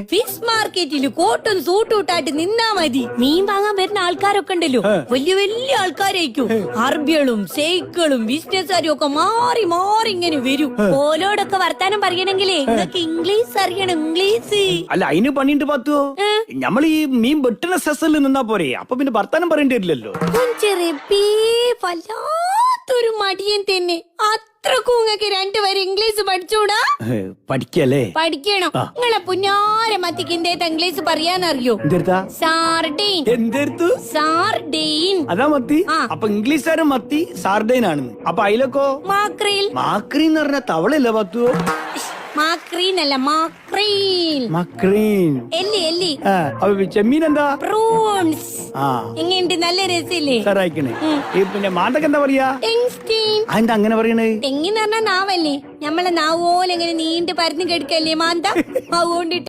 Fish മാർക്കറ്റിൽ കോട്ടും സൂട്ടും ഇട്ടായിട്ട് നിന്നാ മതി. മീൻ വാങ്ങാൻ വരുന്ന ആൾക്കാരൊക്കെ ഉണ്ടല്ലോ, വലിയ വലിയ ആൾക്കാരായിരിക്കും. അറബികളും ഷെയ്ഖുകളും ബിസിനസ്സുകാരും ഒക്കെ മാറി മാറി ഇങ്ങനെ വരും. ഓലോടൊക്കെ വർത്താനം പറയണെങ്കിലേ നിങ്ങൾക്ക് ഇംഗ്ലീഷ് അറിയണം, ഇംഗ്ലീഷ്. അല്ല അതിന് പണിയുണ്ട് പത്തോ. നമ്മൾ ഈ മീൻ വെട്ടുന്ന സെസലിൽ നിന്നാ പോരെ, അപ്പൊ പിന്നെ വർത്താനം പറയേണ്ടി വരില്ലല്ലോ. വല്ലാത്തൊരു മടിയൻ തന്നെ. അത്രക്കും നിങ്ങൾക്ക് രണ്ടുപേരും ഇംഗ്ലീഷ് പഠിച്ചൂടാ? പഠിക്കല്ലേ? പഠിക്കണം. നിങ്ങളെ പുന്നാര മത്തിക്ക് എന്തേത്ത ഇംഗ്ലീഷ് പറയാനറിയോ? സാർഡെയിൻ. എന്തെടുത്തു? സാർഡെയിൻ. അതാ മത്തി. അപ്പൊ ഇംഗ്ലീഷുകാരൻ മത്തി സാർഡെയിൻ ആണെന്ന്. അപ്പൊ അതിലൊക്കെ മാക്രീൽ. മാക്രീൻ എന്ന് പറഞ്ഞ തവളയല്ല പത്തു. മാക്രീൻ അല്ല, മാക്രീൻ. മക്രീൻ. എല്ലി എല്ലി. ചെമ്മീൻ എന്താ? പ്രൂൺസ്. എങ്ങനെയുണ്ട്? നല്ല രസമില്ലേ? സാറായിക്കണേ. പിന്നെ മാന്തക്ക് എന്താ പറയാ? അതെന്താ അങ്ങനെ പറയണേ? തെങ്ങിന്ന് പറഞ്ഞാ നാവല്ലേ, നമ്മളെ നാവ് പോലെ എങ്ങനെ നീണ്ട് പരന്ന് കിടക്കല്ലേ മാന്ത. അതുകൊണ്ടിട്ട്